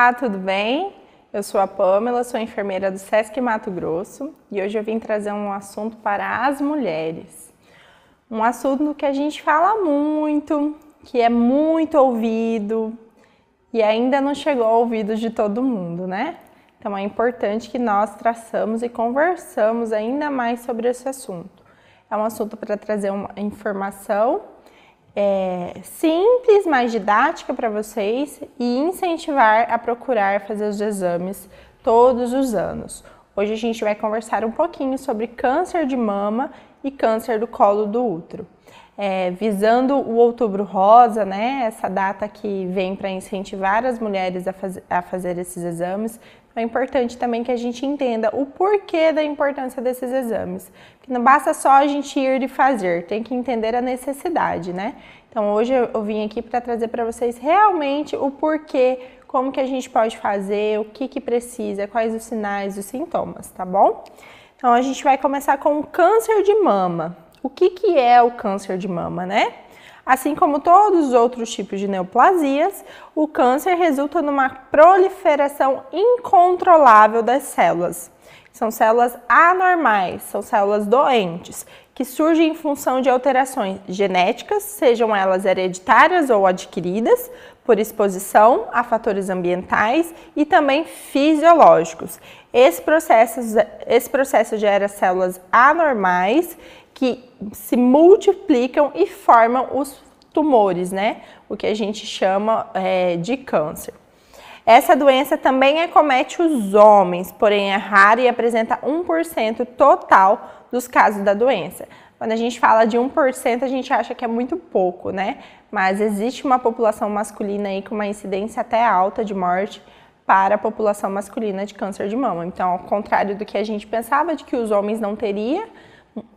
Olá, tudo bem? Eu sou a Pamela, sou enfermeira do SESC Mato Grosso e hoje eu vim trazer um assunto para as mulheres. Um assunto que a gente fala muito, que é muito ouvido e ainda não chegou ao ouvido de todo mundo, né? Então é importante que nós traçamos e conversamos ainda mais sobre esse assunto. É um assunto para trazer uma informação simples, mais didática para vocês e incentivar a procurar fazer os exames todos os anos. Hoje a gente vai conversar um pouquinho sobre câncer de mama e câncer do colo do útero. Visando o Outubro Rosa, né, essa data que vem para incentivar as mulheres a fazer esses exames, é importante também que a gente entenda o porquê da importância desses exames. Porque não basta só a gente ir e fazer, tem que entender a necessidade, né? Então hoje eu vim aqui para trazer para vocês realmente o porquê, como que a gente pode fazer, o que precisa, quais os sinais, os sintomas, tá bom? Então a gente vai começar com o câncer de mama. O que é o câncer de mama, né? Assim como todos os outros tipos de neoplasias, o câncer resulta numa proliferação incontrolável das células. São células anormais, são células doentes, que surgem em função de alterações genéticas, sejam elas hereditárias ou adquiridas, por exposição a fatores ambientais e também fisiológicos. Esse processo gera células anormais que se multiplicam e formam os tumores, né? O que a gente chama de câncer. Essa doença também acomete os homens, porém é rara e apresenta 1% total dos casos da doença. Quando a gente fala de 1%, a gente acha que é muito pouco, né? Mas existe uma população masculina aí com uma incidência até alta de morte para a população masculina de câncer de mama. Então, ao contrário do que a gente pensava de que os homens não teriam,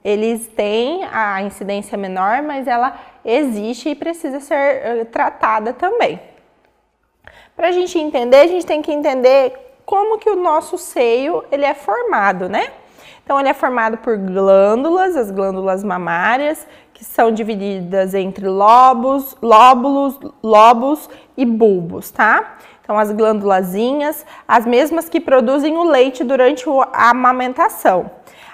eles têm a incidência menor, mas ela existe e precisa ser tratada também. Para a gente entender, a gente tem que entender como que o nosso seio ele é formado, né? Então, ele é formado por glândulas, as glândulas mamárias, que são divididas entre lóbulos e bulbos, tá? Então, as glândulazinhas, as mesmas que produzem o leite durante a amamentação.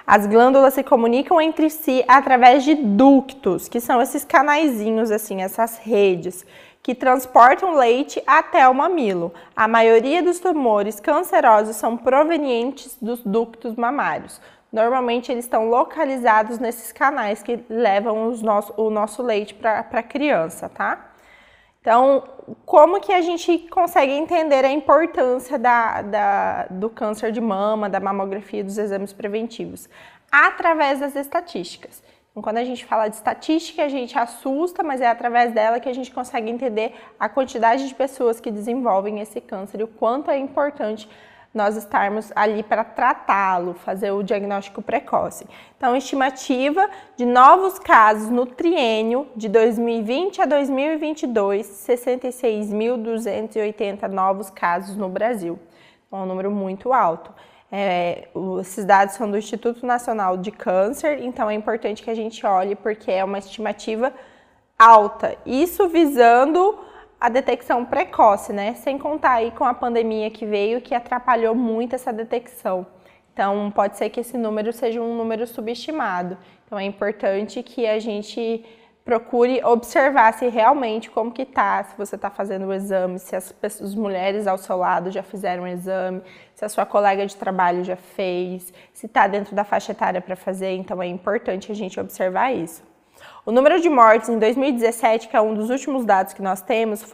As glândulas se comunicam entre si através de ductos, que são esses canaizinhos, assim, essas redes, que transportam leite até o mamilo. A maioria dos tumores cancerosos são provenientes dos ductos mamários. Normalmente, eles estão localizados nesses canais que levam o nosso leite para a criança, tá? Então, como que a gente consegue entender a importância do câncer de mama, da mamografia e dos exames preventivos? Através das estatísticas. Então, quando a gente fala de estatística, a gente assusta, mas é através dela que a gente consegue entender a quantidade de pessoas que desenvolvem esse câncer e o quanto é importante nós estarmos ali para tratá-lo, fazer o diagnóstico precoce. Então, estimativa de novos casos no triênio de 2020 a 2022, 66.280 novos casos no Brasil. É um número muito alto. Esses dados são do Instituto Nacional de Câncer, então é importante que a gente olhe porque é uma estimativa alta. Isso visando a detecção precoce, né? Sem contar aí com a pandemia que veio, que atrapalhou muito essa detecção. Então, pode ser que esse número seja um número subestimado. Então, é importante que a gente procure observar se realmente como que tá, se você está fazendo o exame, se as mulheres ao seu lado já fizeram o exame, se a sua colega de trabalho já fez, se está dentro da faixa etária para fazer. Então, é importante a gente observar isso. O número de mortes em 2017, que é um dos últimos dados que nós temos,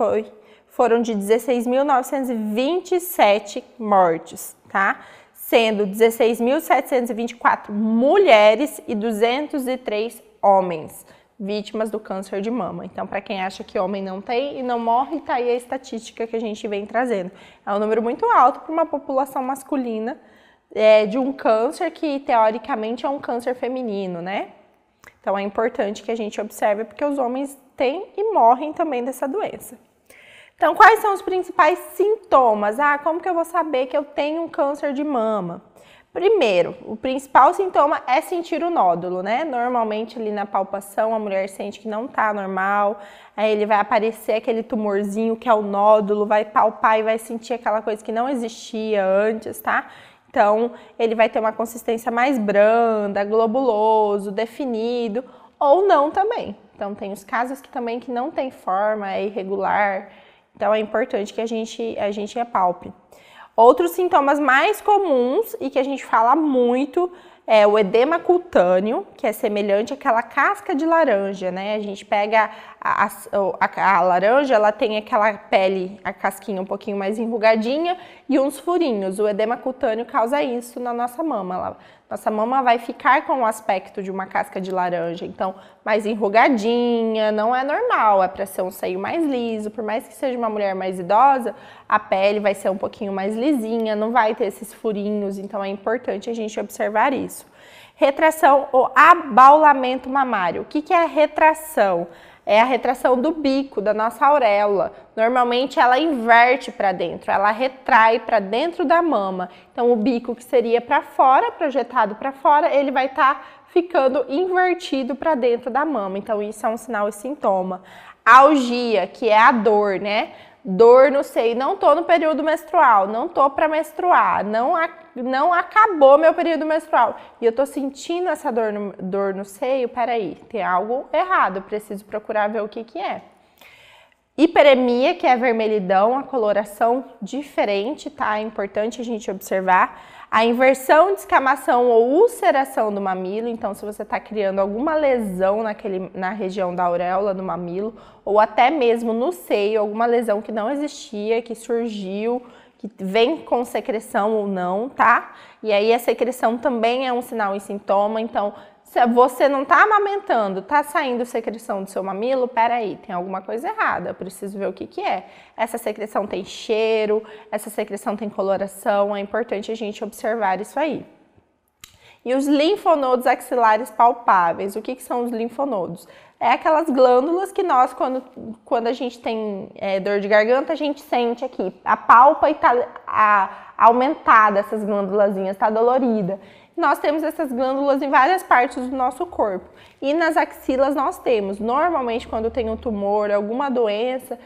foram de 16.927 mortes, tá? Sendo 16.724 mulheres e 203 homens vítimas do câncer de mama. Então, para quem acha que homem não tem e não morre, tá aí a estatística que a gente vem trazendo. É um número muito alto para uma população masculina de um câncer que, teoricamente, é um câncer feminino, né? Então, é importante que a gente observe porque os homens têm e morrem também dessa doença. Então, quais são os principais sintomas? Como que eu vou saber que eu tenho um câncer de mama? Primeiro, o principal sintoma é sentir o nódulo, né? Normalmente ali na palpação a mulher sente que não tá normal, aí ele vai aparecer aquele tumorzinho que é o nódulo, vai palpar e vai sentir aquela coisa que não existia antes, tá? Então, ele vai ter uma consistência mais branda, globuloso, definido, ou não também. Então, tem os casos que também que não tem forma, é irregular, então é importante que a gente apalpe. Outros sintomas mais comuns e que a gente fala muito é o edema cutâneo, que é semelhante àquela casca de laranja, né? A gente pega a laranja, ela tem aquela pele, a casquinha um pouquinho mais enrugadinha e uns furinhos. O edema cutâneo causa isso na nossa mama. Nossa mama vai ficar com o aspecto de uma casca de laranja, então mais enrugadinha, não é normal, é para ser um seio mais liso. Por mais que seja uma mulher mais idosa, a pele vai ser um pouquinho mais lisinha, não vai ter esses furinhos, então é importante a gente observar isso. Retração ou abaulamento mamário. O que é retração? É a retração do bico, da nossa auréola. Normalmente ela inverte para dentro, ela retrai para dentro da mama. Então o bico que seria para fora, projetado para fora, ele vai estar ficando invertido para dentro da mama. Então isso é um sinal e sintoma. Algia, que é a dor, né? Dor no seio, não tô no período menstrual, não tô para menstruar, não acabou meu período menstrual e eu tô sentindo essa dor no seio, peraí, tem algo errado, eu preciso procurar ver o que é. Hiperemia, que é a vermelhidão, a coloração diferente, tá? É importante a gente observar. A inversão, descamação ou ulceração do mamilo, então se você está criando alguma lesão na região da auréola do mamilo, ou até mesmo no seio, alguma lesão que não existia, que surgiu, que vem com secreção ou não, tá? E aí a secreção também é um sinal e sintoma, então se você não tá amamentando, tá saindo secreção do seu mamilo, peraí, tem alguma coisa errada, eu preciso ver o que é. Essa secreção tem cheiro, essa secreção tem coloração, é importante a gente observar isso aí. E os linfonodos axilares palpáveis, o que são os linfonodos? É aquelas glândulas que nós, quando a gente tem dor de garganta, a gente sente aqui, apalpa e tá aumentada essas glândulazinhas, tá dolorida. Nós temos essas glândulas em várias partes do nosso corpo. E nas axilas nós temos, normalmente quando tem um tumor, alguma doença,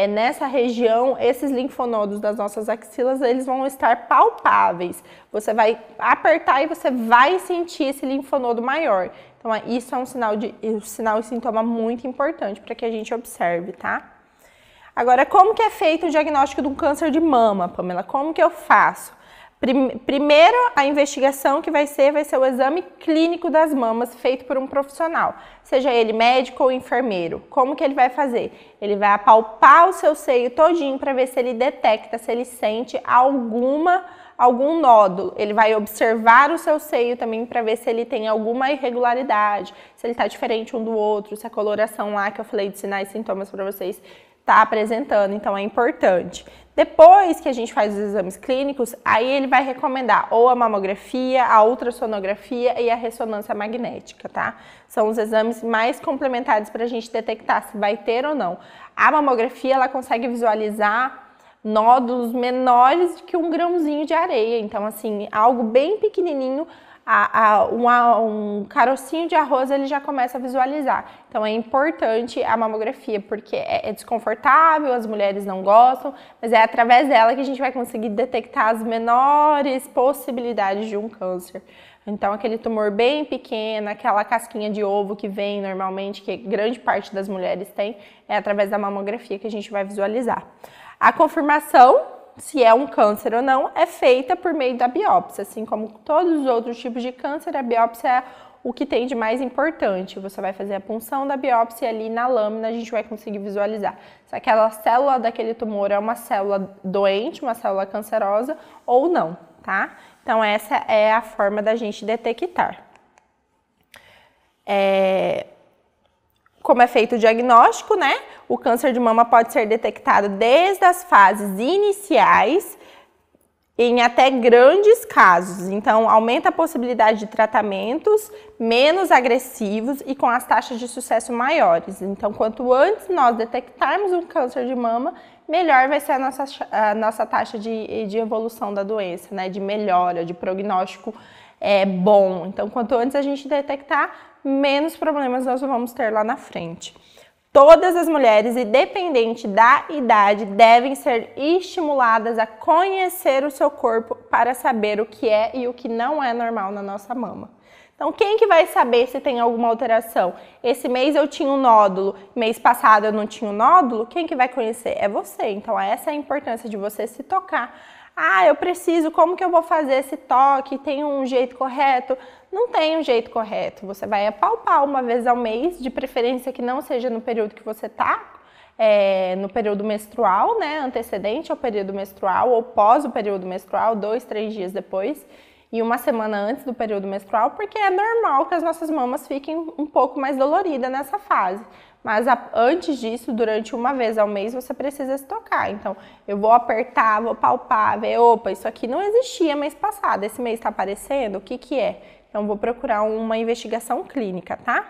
nessa região, esses linfonodos das nossas axilas, eles vão estar palpáveis. Você vai apertar e você vai sentir esse linfonodo maior. Então, isso é um sinal e sintoma muito importante para que a gente observe, tá? Agora, como que é feito o diagnóstico de um câncer de mama, Pamela? Como que eu faço? Primeiro, a investigação que vai ser o exame clínico das mamas feito por um profissional, seja ele médico ou enfermeiro. Como que ele vai fazer? Ele vai apalpar o seu seio todinho para ver se ele detecta, se ele sente algum nódulo. Ele vai observar o seu seio também para ver se ele tem alguma irregularidade, se ele está diferente um do outro, se a coloração lá que eu falei de sinais e sintomas para vocês está apresentando, então é importante. Depois que a gente faz os exames clínicos, aí ele vai recomendar ou a mamografia, a ultrassonografia e a ressonância magnética, tá? São os exames mais complementares para a gente detectar se vai ter ou não. A mamografia, ela consegue visualizar nódulos menores que um grãozinho de areia, então assim, algo bem pequenininho, um carocinho de arroz ele já começa a visualizar. Então é importante a mamografia, porque é desconfortável, as mulheres não gostam, mas é através dela que a gente vai conseguir detectar as menores possibilidades de um câncer. Então aquele tumor bem pequeno, aquela casquinha de ovo que vem normalmente, que grande parte das mulheres tem, é através da mamografia que a gente vai visualizar. A confirmação se é um câncer ou não, é feita por meio da biópsia. Assim como todos os outros tipos de câncer, a biópsia é o que tem de mais importante. Você vai fazer a punção da biópsia e ali na lâmina a gente vai conseguir visualizar se aquela célula daquele tumor é uma célula doente, uma célula cancerosa ou não, tá? Então essa é a forma da gente detectar. Como é feito o diagnóstico, né? O câncer de mama pode ser detectado desde as fases iniciais em até grandes casos. Então, aumenta a possibilidade de tratamentos menos agressivos e com as taxas de sucesso maiores. Então, quanto antes nós detectarmos um câncer de mama, melhor vai ser a nossa taxa de evolução da doença, né? De melhora, de prognóstico bom. Então, quanto antes a gente detectar, menos problemas nós vamos ter lá na frente. Todas as mulheres, independente da idade, devem ser estimuladas a conhecer o seu corpo para saber o que é e o que não é normal na nossa mama. Então, quem que vai saber se tem alguma alteração? Esse mês eu tinha um nódulo, mês passado eu não tinha um nódulo, quem que vai conhecer? É você. Então, essa é a importância de você se tocar. Ah, eu preciso, como que eu vou fazer esse toque? Tem um jeito correto? Não tem um jeito correto. Você vai apalpar uma vez ao mês, de preferência que não seja no período que você tá, no período menstrual, né? Antecedente ao período menstrual ou pós o período menstrual, 2, 3 dias depois. E uma semana antes do período menstrual, porque é normal que as nossas mamas fiquem um pouco mais doloridas nessa fase. Mas antes disso, durante uma vez ao mês, você precisa se tocar. Então, eu vou apertar, vou palpar, ver, opa, isso aqui não existia mês passado, esse mês está aparecendo, o que que é? Então, vou procurar uma investigação clínica, tá?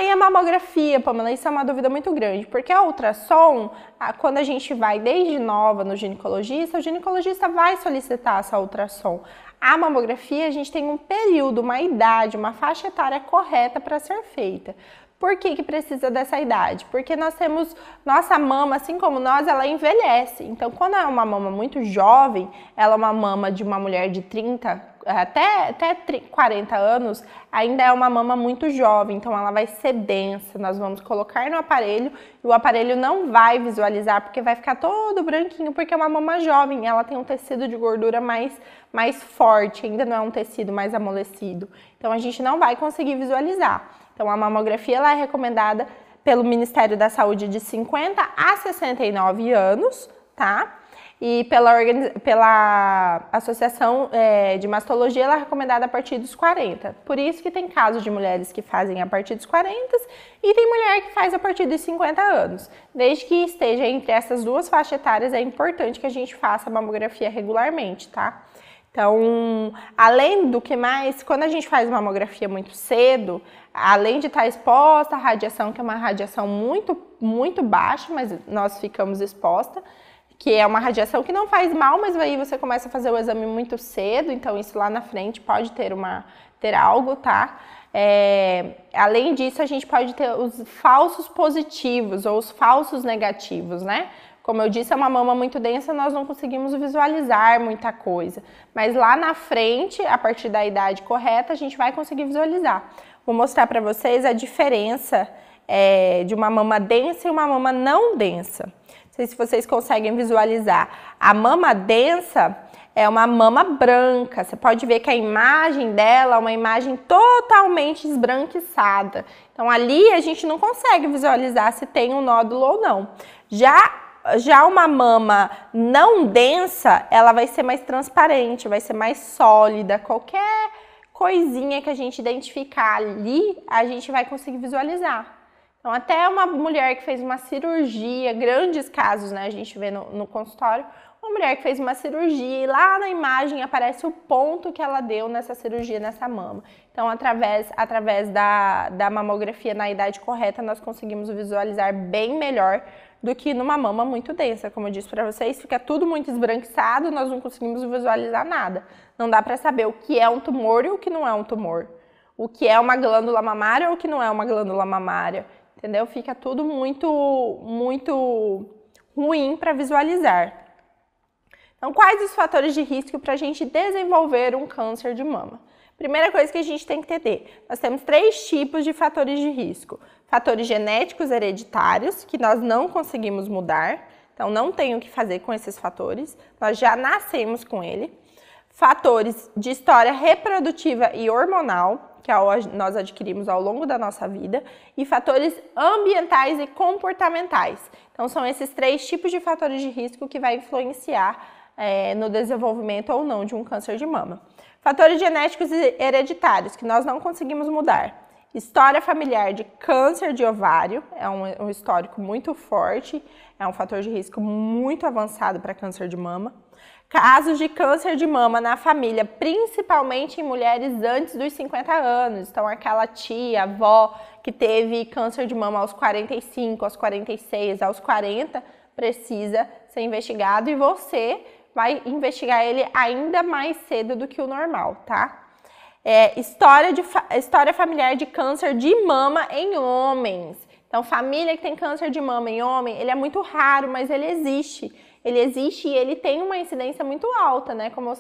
E a mamografia, Pamela, isso é uma dúvida muito grande, porque a ultrassom, quando a gente vai desde nova no ginecologista, o ginecologista vai solicitar essa ultrassom. A mamografia, a gente tem um período, uma idade, uma faixa etária correta para ser feita. Por que que precisa dessa idade? Porque nós temos, nossa mama, assim como nós, ela envelhece. Então, quando é uma mama muito jovem, ela é uma mama de uma mulher de 30, até 40 anos, ainda é uma mama muito jovem, então ela vai ser densa. Nós vamos colocar no aparelho e o aparelho não vai visualizar, porque vai ficar todo branquinho, porque é uma mama jovem, ela tem um tecido de gordura mais forte, ainda não é um tecido mais amolecido. Então, a gente não vai conseguir visualizar. Então, a mamografia ela é recomendada pelo Ministério da Saúde de 50 a 69 anos, tá? E pela Associação de Mastologia, ela é recomendada a partir dos 40. Por isso que tem casos de mulheres que fazem a partir dos 40 e tem mulher que faz a partir dos 50 anos. Desde que esteja entre essas duas faixas etárias, é importante que a gente faça a mamografia regularmente, tá? Então, além do que mais, quando a gente faz mamografia muito cedo, além de estar exposta à radiação, que é uma radiação muito baixa, mas nós ficamos expostas, que é uma radiação que não faz mal, mas aí você começa a fazer o exame muito cedo, então isso lá na frente pode ter algo, tá? Além disso, a gente pode ter os falsos positivos ou os falsos negativos, né? Como eu disse, é uma mama muito densa, nós não conseguimos visualizar muita coisa. Mas lá na frente, a partir da idade correta, a gente vai conseguir visualizar. Vou mostrar para vocês a diferença de uma mama densa e uma mama não densa. Não sei se vocês conseguem visualizar. A mama densa é uma mama branca. Você pode ver que a imagem dela é uma imagem totalmente esbranquiçada. Então, ali a gente não consegue visualizar se tem um nódulo ou não. Já uma mama não densa, ela vai ser mais transparente, vai ser mais sólida. Qualquer coisinha que a gente identificar ali, a gente vai conseguir visualizar. Então, até uma mulher que fez uma cirurgia, grandes casos, né? A gente vê no consultório, uma mulher que fez uma cirurgia e lá na imagem aparece o ponto que ela deu nessa cirurgia, nessa mama. Então, através da mamografia na idade correta, nós conseguimos visualizar bem melhor do que numa mama muito densa. Como eu disse para vocês, fica tudo muito esbranquiçado, nós não conseguimos visualizar nada. Não dá para saber o que é um tumor e o que não é um tumor. O que é uma glândula mamária ou o que não é uma glândula mamária. Entendeu? Fica tudo muito ruim para visualizar. Então, quais os fatores de risco para a gente desenvolver um câncer de mama? Primeira coisa que a gente tem que entender, nós temos 3 tipos de fatores de risco. Fatores genéticos hereditários, que nós não conseguimos mudar, então não tem o que fazer com esses fatores, nós já nascemos com ele. Fatores de história reprodutiva e hormonal, que nós adquirimos ao longo da nossa vida, e fatores ambientais e comportamentais. Então, são esses 3 tipos de fatores de risco que vai influenciar no desenvolvimento ou não de um câncer de mama. Fatores genéticos e hereditários, que nós não conseguimos mudar. História familiar de câncer de ovário, é um histórico muito forte, é um fator de risco muito avançado para câncer de mama. Casos de câncer de mama na família, principalmente em mulheres antes dos 50 anos. Então, aquela tia, avó que teve câncer de mama aos 45, aos 46, aos 40, precisa ser investigado e você vai investigar ele ainda mais cedo do que o normal, tá? História familiar de câncer de mama em homens. Então, família que tem câncer de mama em homem, ele é muito raro, mas ele existe. Ele existe e ele tem uma incidência muito alta, né? Como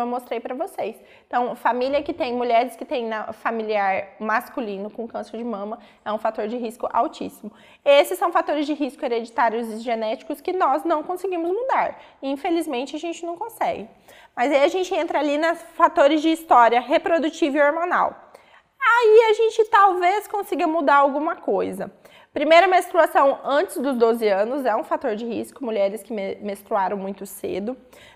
eu mostrei para vocês. Então, família que tem, mulheres que têm familiar masculino com câncer de mama é um fator de risco altíssimo. Esses são fatores de risco hereditários e genéticos que nós não conseguimos mudar. Infelizmente, a gente não consegue. Mas aí a gente entra ali nos fatores de história reprodutiva e hormonal. Aí a gente talvez consiga mudar alguma coisa. Primeira menstruação antes dos 12 anos é um fator de risco, mulheres que menstruaram muito cedo.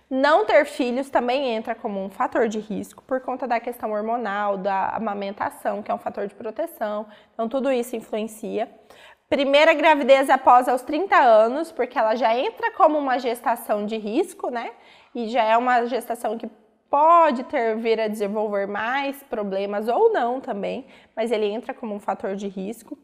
Não ter filhos também entra como um fator de risco por conta da questão hormonal, da amamentação, que é um fator de proteção. Então, tudo isso influencia. Primeira gravidez após aos 30 anos, porque ela já entra como uma gestação de risco, né? E já é uma gestação que pode vir a desenvolver mais problemas ou não também, mas ele entra como um fator de risco.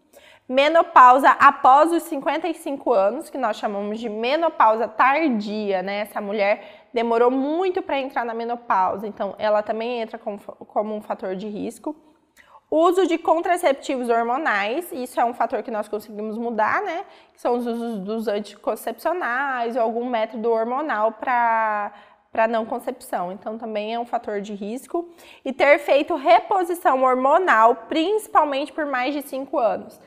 Menopausa após os 55 anos, que nós chamamos de menopausa tardia, né? Essa mulher demorou muito para entrar na menopausa, então ela também entra como um fator de risco. Uso de contraceptivos hormonais, isso é um fator que nós conseguimos mudar, né? Que são os usos dos anticoncepcionais ou algum método hormonal para não concepção. Então, também é um fator de risco. E ter feito reposição hormonal, principalmente por mais de 5 anos.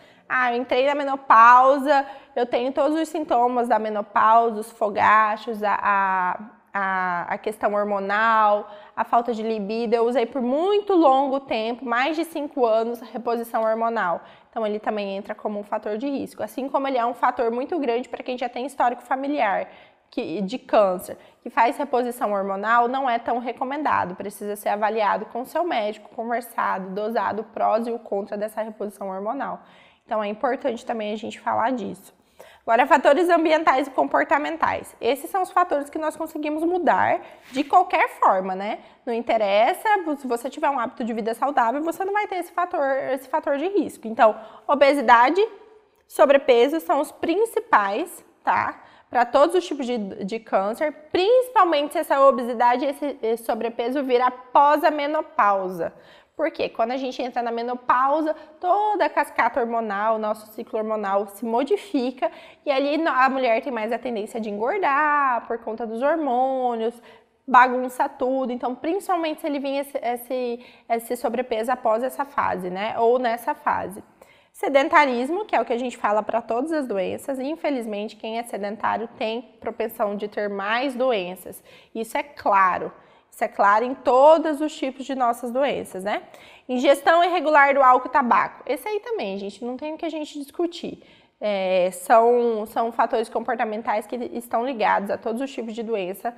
Eu entrei na menopausa, eu tenho todos os sintomas da menopausa, os fogachos, a questão hormonal, a falta de libido. Eu usei por muito longo tempo, mais de 5 anos, a reposição hormonal. Então, ele também entra como um fator de risco. Assim como ele é um fator muito grande para quem já tem histórico familiar de câncer, que faz reposição hormonal, não é tão recomendado. Precisa ser avaliado com seu médico, conversado, dosado o prós e o contra dessa reposição hormonal. Então, é importante também a gente falar disso. Agora, fatores ambientais e comportamentais. Esses são os fatores que nós conseguimos mudar de qualquer forma, né? Não interessa, se você tiver um hábito de vida saudável, você não vai ter esse fator de risco. Então, obesidade, sobrepeso são os principais, tá? Para todos os tipos de câncer, principalmente se essa obesidade e esse sobrepeso vir após a menopausa. Porque quando a gente entra na menopausa, toda a cascata hormonal, nosso ciclo hormonal se modifica e ali a mulher tem mais a tendência de engordar por conta dos hormônios, bagunça tudo. Então, principalmente se ele vir esse sobrepeso após essa fase, né? Ou nessa fase. Sedentarismo, que é o que a gente fala para todas as doenças. Infelizmente, quem é sedentário tem propensão de ter mais doenças. Isso é claro. Isso é claro em todos os tipos de nossas doenças, né? Ingestão irregular do álcool e tabaco. Esse aí também, gente, não tem o que a gente discutir. São fatores comportamentais que estão ligados a todos os tipos de doença.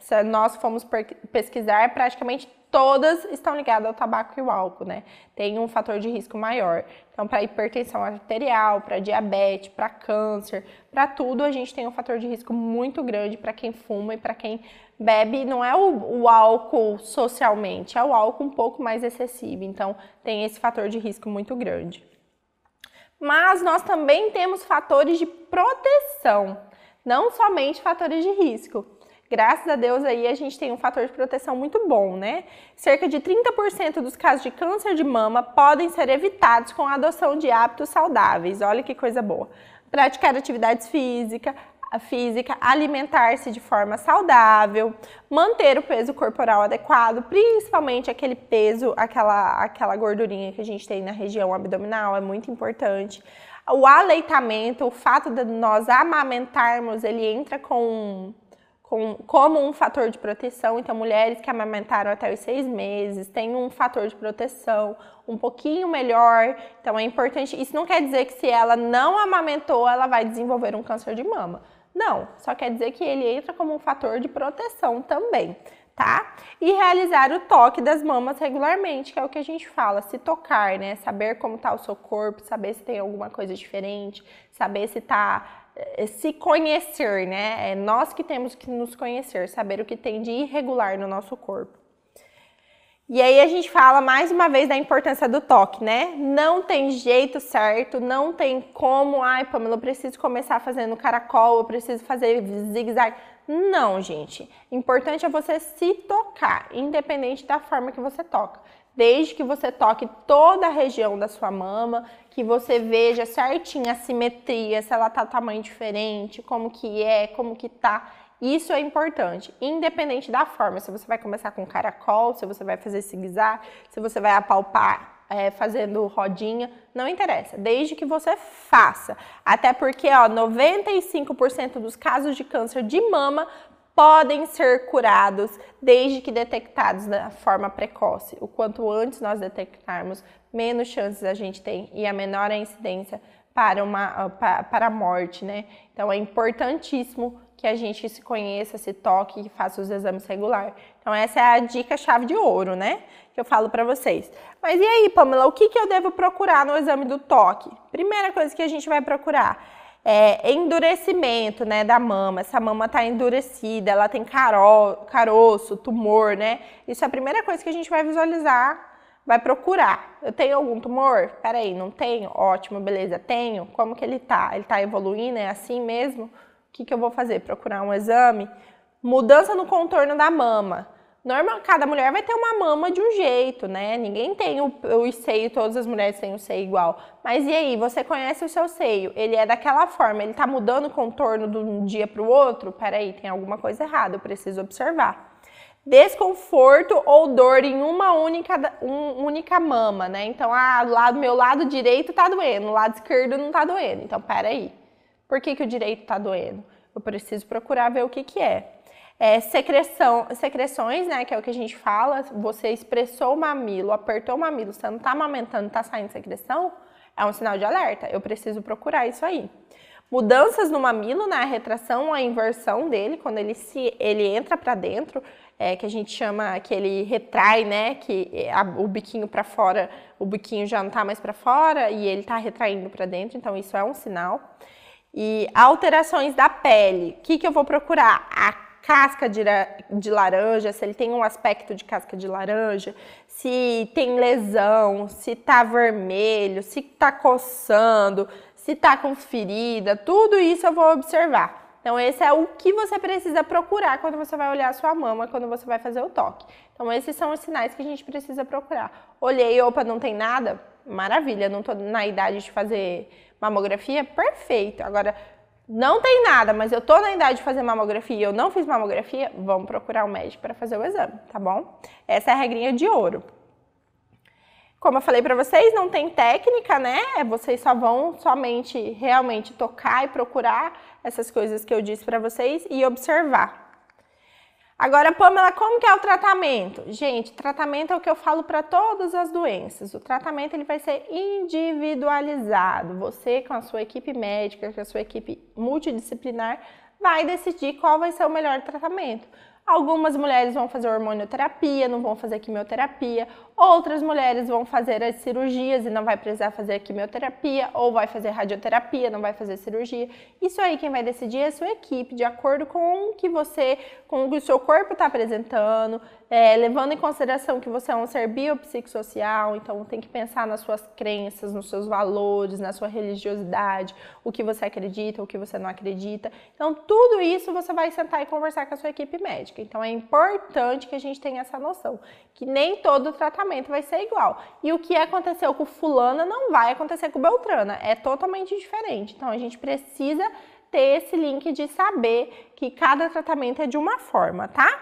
Se nós formos pesquisar, praticamente todas estão ligadas ao tabaco e ao álcool, né? Tem um fator de risco maior. Então, para hipertensão arterial, para diabetes, para câncer, para tudo, a gente tem um fator de risco muito grande para quem fuma e para quem bebe. Não é o álcool socialmente, é o álcool um pouco mais excessivo. Então, tem esse fator de risco muito grande. Mas nós também temos fatores de proteção, não somente fatores de risco. Graças a Deus aí a gente tem um fator de proteção muito bom, né? Cerca de 30% dos casos de câncer de mama podem ser evitados com a adoção de hábitos saudáveis. Olha que coisa boa. Praticar atividades físicas, alimentar-se de forma saudável, manter o peso corporal adequado, principalmente aquele peso, aquela gordurinha que a gente tem na região abdominal, é muito importante. O aleitamento, o fato de nós amamentarmos, ele entra como um fator de proteção. Então, mulheres que amamentaram até os 6 meses têm um fator de proteção um pouquinho melhor. Então, é importante. Isso não quer dizer que se ela não amamentou, ela vai desenvolver um câncer de mama. Não, só quer dizer que ele entra como um fator de proteção também, tá? E realizar o toque das mamas regularmente, que é o que a gente fala, se tocar, né? Saber como tá o seu corpo, saber se tem alguma coisa diferente, saber se se conhecer, né? É nós que temos que nos conhecer, saber o que tem de irregular no nosso corpo. E aí a gente fala mais uma vez da importância do toque, né? Não tem jeito certo, não tem como, ai, Pamela, eu preciso começar fazendo caracol, eu preciso fazer zigue-zague. Não, gente. Importante é você se tocar, independente da forma que você toca. Desde que você toque toda a região da sua mama, que você veja certinho a simetria, se ela tá tamanho diferente, como que tá. Isso é importante, independente da forma. Se você vai começar com caracol, se você vai fazer zigue-zague, se você vai apalpar fazendo rodinha, não interessa, desde que você faça. Até porque, ó, 95% dos casos de câncer de mama podem ser curados desde que detectados da forma precoce. O quanto antes nós detectarmos, menos chances a gente tem e a menor a incidência para a morte, né? Então é importantíssimo que a gente se conheça, se toque e faça os exames regulares. Então essa é a dica-chave de ouro, né? Que eu falo para vocês. Mas e aí, Pamela, o que eu devo procurar no exame do toque? Primeira coisa que a gente vai procurar é endurecimento, né, da mama. Essa mama tá endurecida, ela tem caroço, tumor, né? Isso é a primeira coisa que a gente vai visualizar, vai procurar. Eu tenho algum tumor? Peraí, não tenho? Ótimo, beleza, tenho. Como que ele tá? Ele tá evoluindo? É assim mesmo? O que eu vou fazer? Procurar um exame? Mudança no contorno da mama. Cada mulher vai ter uma mama de um jeito, né? Ninguém tem o seio, todas as mulheres têm o seio igual. Mas e aí, você conhece o seu seio? Ele é daquela forma, ele tá mudando o contorno de um dia para o outro? Peraí, tem alguma coisa errada, eu preciso observar. Desconforto ou dor em uma única mama, né? Então, meu lado direito tá doendo, o lado esquerdo não tá doendo. Então, peraí. Por que o direito tá doendo? Eu preciso procurar ver o que é. Secreções, né, que é o que a gente fala, você expressou o mamilo, apertou o mamilo, você não tá amamentando, tá saindo secreção, é um sinal de alerta, eu preciso procurar isso aí. Mudanças no mamilo, né, a retração, a inversão dele, quando ele entra para dentro, que a gente chama, que ele retrai, né, o biquinho para fora, o biquinho já não tá mais para fora e ele tá retraindo para dentro, então isso é um sinal. E alterações da pele, o que eu vou procurar? A casca de laranja, se ele tem um aspecto de casca de laranja, se tem lesão, se tá vermelho, se tá coçando, se tá com ferida, tudo isso eu vou observar. Então esse é o que você precisa procurar quando você vai olhar a sua mama, quando você vai fazer o toque. Então esses são os sinais que a gente precisa procurar. Olhei, opa, não tem nada? Maravilha, não tô na idade de fazer mamografia? Perfeito. Agora, não tem nada, mas eu tô na idade de fazer mamografia e eu não fiz mamografia, vamos procurar um médico para fazer o exame, tá bom? Essa é a regrinha de ouro. Como eu falei para vocês, não tem técnica, né? Vocês só vão somente realmente tocar e procurar essas coisas que eu disse para vocês e observar. Agora, Pamela, como que é o tratamento? Gente, tratamento é o que eu falo para todas as doenças. O tratamento ele vai ser individualizado. Você, com a sua equipe médica, com a sua equipe multidisciplinar, vai decidir qual vai ser o melhor tratamento. Algumas mulheres vão fazer hormonioterapia, não vão fazer quimioterapia. Outras mulheres vão fazer as cirurgias e não vai precisar fazer quimioterapia, ou vai fazer radioterapia, não vai fazer cirurgia. Isso aí quem vai decidir é a sua equipe, de acordo com o que o seu corpo está apresentando, levando em consideração que você é um ser biopsicossocial, então tem que pensar nas suas crenças, nos seus valores, na sua religiosidade, o que você acredita, o que você não acredita. Então tudo isso você vai sentar e conversar com a sua equipe médica. Então é importante que a gente tenha essa noção, que nem todo tratamento vai ser igual. E o que aconteceu com fulana não vai acontecer com beltrana, é totalmente diferente. Então a gente precisa ter esse link de saber que cada tratamento é de uma forma, tá?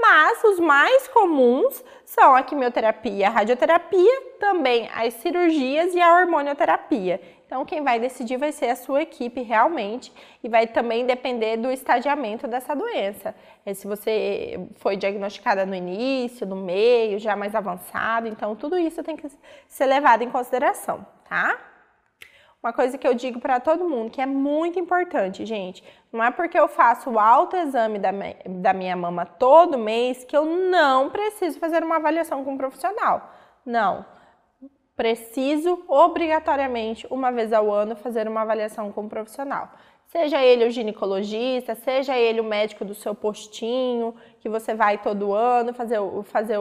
Mas os mais comuns são a quimioterapia, a radioterapia, também as cirurgias e a hormonioterapia. Então, quem vai decidir vai ser a sua equipe realmente e vai também depender do estadiamento dessa doença. Se você foi diagnosticada no início, no meio, já mais avançado, então tudo isso tem que ser levado em consideração, tá? Uma coisa que eu digo para todo mundo, que é muito importante, gente, não é porque eu faço o autoexame da minha mama todo mês que eu não preciso fazer uma avaliação com um profissional. Não. Preciso, obrigatoriamente, uma vez ao ano, fazer uma avaliação com um profissional. Seja ele o ginecologista, seja ele o médico do seu postinho, que você vai todo ano fazer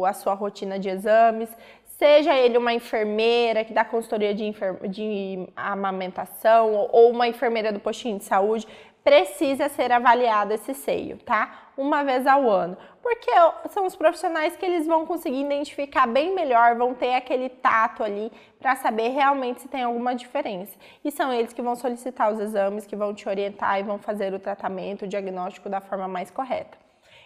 a sua rotina de exames, seja ele uma enfermeira que dá consultoria de amamentação ou uma enfermeira do postinho de saúde, precisa ser avaliado esse seio, tá? Uma vez ao ano. Porque são os profissionais que eles vão conseguir identificar bem melhor, vão ter aquele tato ali para saber realmente se tem alguma diferença. E são eles que vão solicitar os exames, que vão te orientar e vão fazer o tratamento, o diagnóstico da forma mais correta.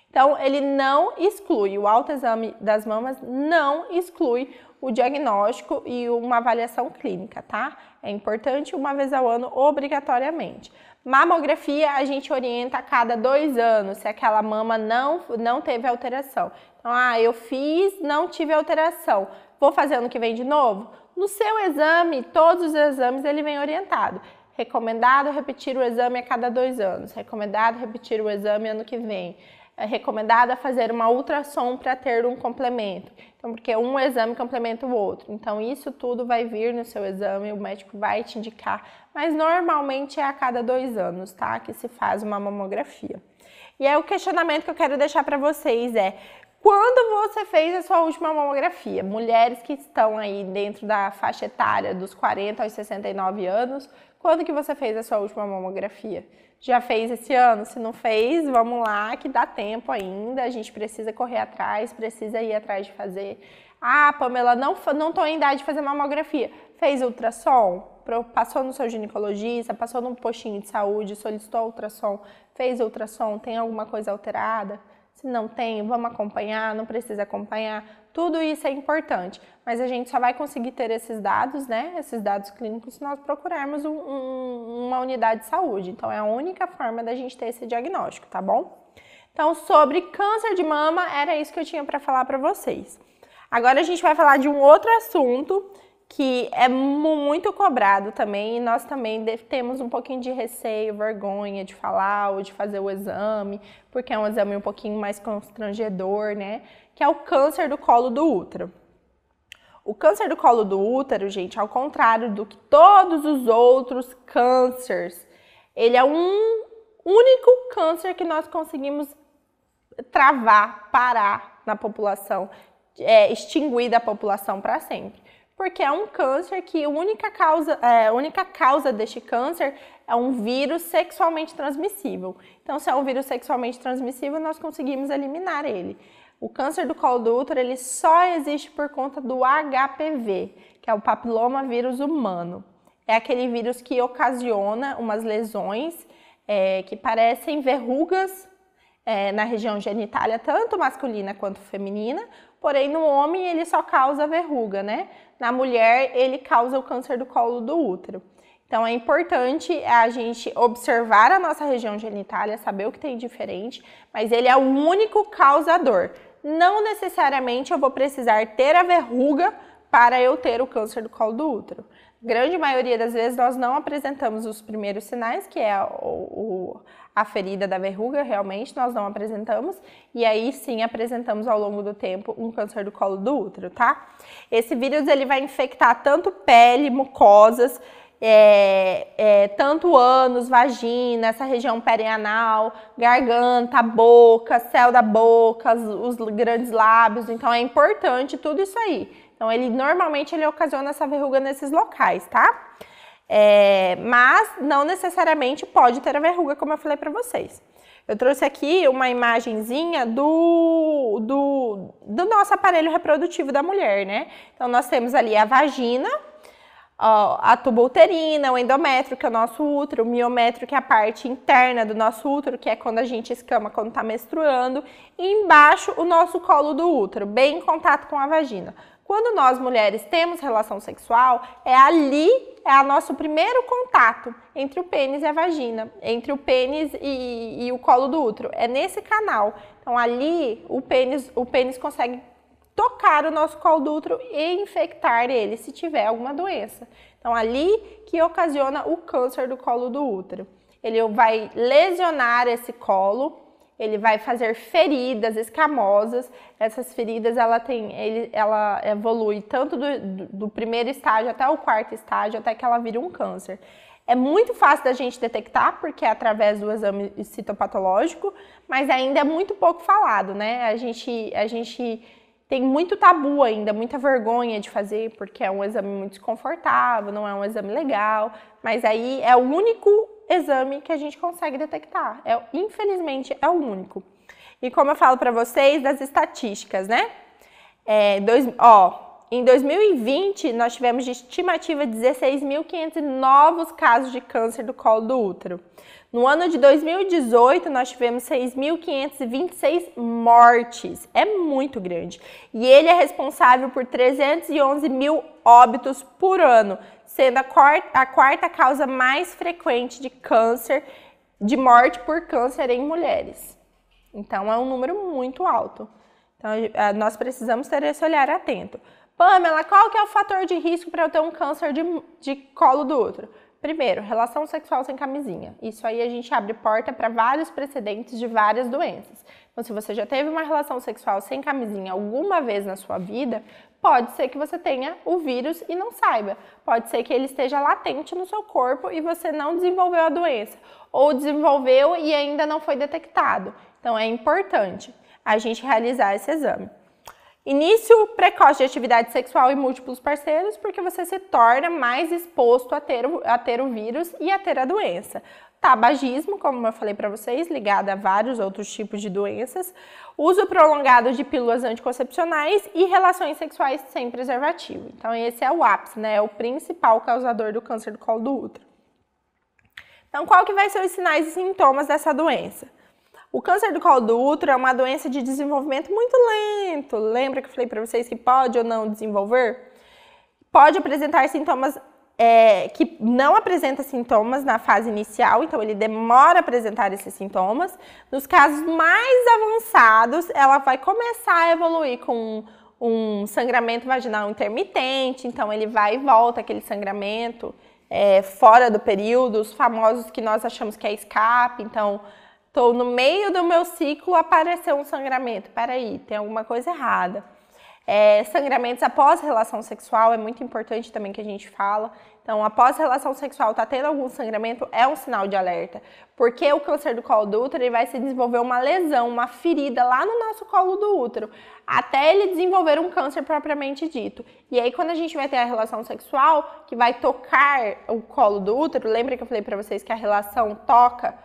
Então, ele não exclui, o autoexame das mamas não exclui o diagnóstico e uma avaliação clínica, tá? É importante uma vez ao ano, obrigatoriamente. Mamografia, a gente orienta a cada 2 anos, se aquela mama não teve alteração. Então, eu fiz, não tive alteração. Vou fazer ano que vem de novo? No seu exame, todos os exames, ele vem orientado. Recomendado repetir o exame a cada 2 anos. Recomendado repetir o exame ano que vem. É recomendado fazer uma ultrassom para ter um complemento. Então, porque um exame complementa o outro. Então, isso tudo vai vir no seu exame, o médico vai te indicar. Mas, normalmente, é a cada 2 anos, tá? Que se faz uma mamografia. E aí, o questionamento que eu quero deixar para vocês é: quando você fez a sua última mamografia? Mulheres que estão aí dentro da faixa etária dos 40 aos 69 anos, quando que você fez a sua última mamografia? Já fez esse ano? Se não fez, vamos lá, que dá tempo ainda, a gente precisa correr atrás, precisa ir atrás de fazer. Pamela, não estou em idade de fazer mamografia. Fez ultrassom? Passou no seu ginecologista, passou num postinho de saúde, solicitou ultrassom, fez ultrassom, tem alguma coisa alterada? Se não tem, vamos acompanhar, não precisa acompanhar. Tudo isso é importante, mas a gente só vai conseguir ter esses dados, né? Esses dados clínicos, se nós procurarmos uma unidade de saúde. Então, é a única forma da gente ter esse diagnóstico, tá bom? Então, sobre câncer de mama, era isso que eu tinha para falar para vocês. Agora, a gente vai falar de um outro assunto que é muito cobrado também, e nós também temos um pouquinho de receio, vergonha de falar ou de fazer o exame, porque é um exame um pouquinho mais constrangedor, né? Que é o câncer do colo do útero. O câncer do colo do útero, gente, ao contrário do que todos os outros cânceres, ele é um único câncer que nós conseguimos travar, parar na população, extinguir da população para sempre. Porque é um câncer que a única causa deste câncer é um vírus sexualmente transmissível. Então, se é um vírus sexualmente transmissível, nós conseguimos eliminar ele. O câncer do colo do útero, ele só existe por conta do HPV, que é o papiloma vírus humano. É aquele vírus que ocasiona umas lesões que parecem verrugas na região genitália, tanto masculina quanto feminina, porém no homem ele só causa verruga, né? Na mulher ele causa o câncer do colo do útero. Então é importante a gente observar a nossa região genitália, saber o que tem diferente, mas ele é o único causador. Não necessariamente eu vou precisar ter a verruga para eu ter o câncer do colo do útero. Grande maioria das vezes nós não apresentamos os primeiros sinais, que é a ferida da verruga, realmente nós não apresentamos, e aí sim apresentamos ao longo do tempo um câncer do colo do útero, tá? Esse vírus ele vai infectar tanto pele, mucosas, tanto ânus, vagina, essa região perianal, garganta, boca, céu da boca, os grandes lábios, então é importante tudo isso aí. Então, normalmente ele ocasiona essa verruga nesses locais, tá? Mas não necessariamente pode ter a verruga, como eu falei para vocês. Eu trouxe aqui uma imagenzinha do nosso aparelho reprodutivo da mulher, né? Então, nós temos ali a vagina, a tuba uterina, o endométrio, que é o nosso útero, o miométrio, que é a parte interna do nosso útero, que é quando a gente escama quando está menstruando, e embaixo o nosso colo do útero, bem em contato com a vagina. Quando nós mulheres temos relação sexual, é o nosso primeiro contato entre o pênis e a vagina, entre o pênis e o colo do útero. É nesse canal. Então ali o pênis consegue tocar o nosso colo do útero e infectar ele se tiver alguma doença. Então, ali que ocasiona o câncer do colo do útero. Ele vai lesionar esse colo, ele vai fazer feridas escamosas. Essas feridas, ela evolui tanto do primeiro estágio até o quarto estágio, até que ela vira um câncer. É muito fácil da gente detectar, porque é através do exame citopatológico, mas ainda é muito pouco falado, né? A gente tem muito tabu ainda, muita vergonha de fazer, porque é um exame muito desconfortável, não é um exame legal, mas aí é o único exame que a gente consegue detectar. Infelizmente, é o único. E como eu falo para vocês, das estatísticas, né? Em 2020, nós tivemos de estimativa 16.500 novos casos de câncer do colo do útero. No ano de 2018, nós tivemos 6.526 mortes. É muito grande. E ele é responsável por 311 mil óbitos por ano, sendo a quarta causa mais frequente de câncer, de morte por câncer em mulheres. Então, é um número muito alto. Então, nós precisamos ter esse olhar atento. Pamela, qual que é o fator de risco para eu ter um câncer de colo do útero? Primeiro, relação sexual sem camisinha. Isso aí a gente abre porta para vários precedentes de várias doenças. Então, se você já teve uma relação sexual sem camisinha alguma vez na sua vida, pode ser que você tenha o vírus e não saiba. Pode ser que ele esteja latente no seu corpo e você não desenvolveu a doença. Ou desenvolveu e ainda não foi detectado. Então, é importante a gente realizar esse exame. Início precoce de atividade sexual em múltiplos parceiros, porque você se torna mais exposto a ter o vírus e a ter a doença. Tabagismo, como eu falei para vocês, ligado a vários outros tipos de doenças. Uso prolongado de pílulas anticoncepcionais e relações sexuais sem preservativo. Então, esse é o ápice, né? É o principal causador do câncer do colo do útero. Então, qual que vai ser os sinais e sintomas dessa doença? O câncer do colo do útero é uma doença de desenvolvimento muito lento. Lembra que eu falei para vocês que pode ou não desenvolver? Pode apresentar sintomas que não apresenta sintomas na fase inicial, então ele demora a apresentar esses sintomas. Nos casos mais avançados, ela vai começar a evoluir com um sangramento vaginal intermitente, então ele vai e volta aquele sangramento fora do período, os famosos que nós achamos que é escape, então estou no meio do meu ciclo, apareceu um sangramento. Peraí, tem alguma coisa errada. Sangramentos após relação sexual é muito importante também que a gente fala. Então, após relação sexual, tá tendo algum sangramento, é um sinal de alerta. Porque o câncer do colo do útero ele vai se desenvolver uma lesão, uma ferida lá no nosso colo do útero, até ele desenvolver um câncer propriamente dito. E aí, quando a gente vai ter a relação sexual, que vai tocar o colo do útero, lembra que eu falei para vocês que a relação toca,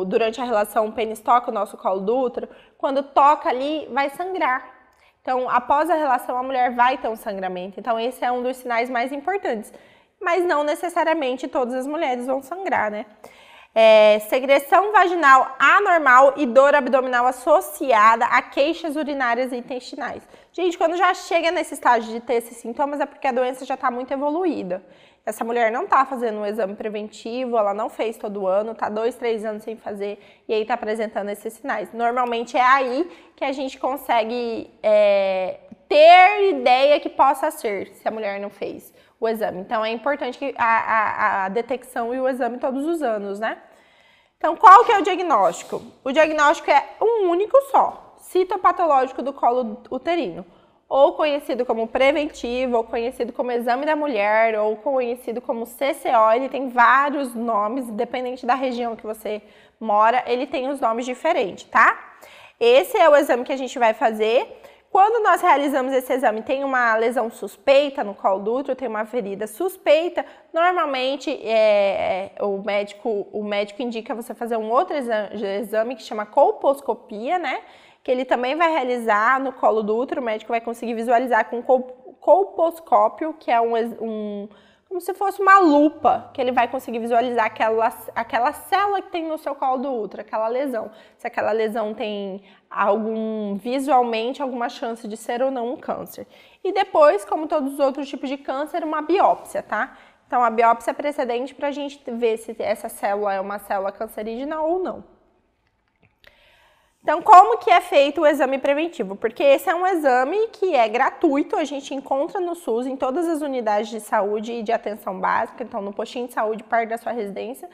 durante a relação o pênis toca o nosso colo do útero, quando toca ali vai sangrar. Então, após a relação a mulher vai ter um sangramento. Então, esse é um dos sinais mais importantes. Mas não necessariamente todas as mulheres vão sangrar, né? Secreção vaginal anormal e dor abdominal associada a queixas urinárias e intestinais. Gente, quando já chega nesse estágio de ter esses sintomas é porque a doença já está muito evoluída. Essa mulher não está fazendo um exame preventivo, ela não fez todo ano, está 2, 3 anos sem fazer e aí está apresentando esses sinais. Normalmente é aí que a gente consegue ter ideia que possa ser, se a mulher não fez o exame. Então, é importante que a detecção e o exame todos os anos, né? Então, qual que é o diagnóstico? O diagnóstico é um único só, citopatológico do colo uterino. Ou conhecido como preventivo, ou conhecido como exame da mulher, ou conhecido como CCO, ele tem vários nomes, dependente da região que você mora, ele tem os nomes diferentes, tá? Esse é o exame que a gente vai fazer. Quando nós realizamos esse exame, tem uma lesão suspeita no colo do útero, tem uma ferida suspeita, normalmente o médico indica você fazer um outro exame que chama colposcopia, né? Que ele também vai realizar no colo do útero, o médico vai conseguir visualizar com colposcópio, que é como se fosse uma lupa, que ele vai conseguir visualizar aquela célula que tem no seu colo do útero, aquela lesão. Se aquela lesão tem visualmente alguma chance de ser ou não um câncer. E depois, como todos os outros tipos de câncer, uma biópsia, tá? Então, a biópsia é precedente para a gente ver se essa célula é uma célula cancerígena ou não. Então, como que é feito o exame preventivo? Porque esse é um exame que é gratuito, a gente encontra no SUS, em todas as unidades de saúde e de atenção básica, então no postinho de saúde, perto da sua residência,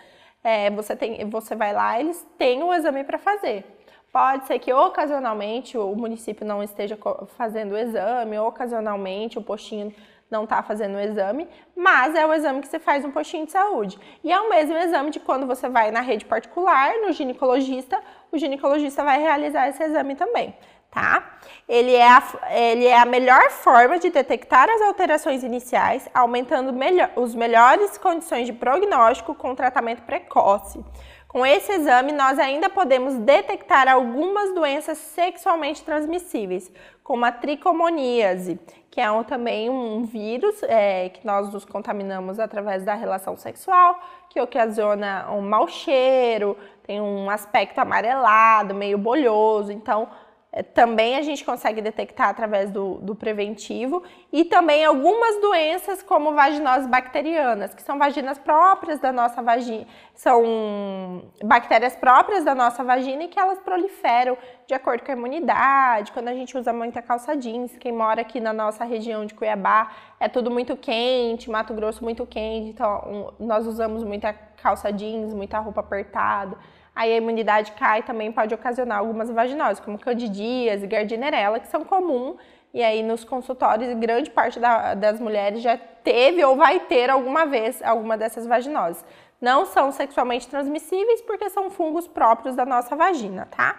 você vai lá, eles têm o exame para fazer. Pode ser que ocasionalmente o município não esteja fazendo o exame, ocasionalmente o postinho não está fazendo o exame, mas é o exame que você faz no postinho de saúde. E é o mesmo exame de quando você vai na rede particular, no ginecologista, o ginecologista vai realizar esse exame também, tá? Ele é a melhor forma de detectar as alterações iniciais, aumentando os melhores condições de prognóstico com tratamento precoce. Com esse exame, nós ainda podemos detectar algumas doenças sexualmente transmissíveis, como a tricomoníase, que é também um vírus que nós nos contaminamos através da relação sexual, que ocasiona um mau cheiro, tem um aspecto amarelado, meio bolhoso, então também a gente consegue detectar através do preventivo, e também algumas doenças como vaginoses bacterianas, que são vaginas próprias da nossa vagina, são bactérias próprias da nossa vagina e que elas proliferam de acordo com a imunidade, quando a gente usa muita calça jeans. Quem mora aqui na nossa região de Cuiabá, é tudo muito quente, Mato Grosso muito quente, então nós usamos muita calça jeans, muita roupa apertada. Aí a imunidade cai, também pode ocasionar algumas vaginoses, como candidíase e gardnerella, que são comuns. E aí nos consultórios, grande parte das mulheres já teve ou vai ter alguma vez alguma dessas vaginoses. Não são sexualmente transmissíveis porque são fungos próprios da nossa vagina, tá?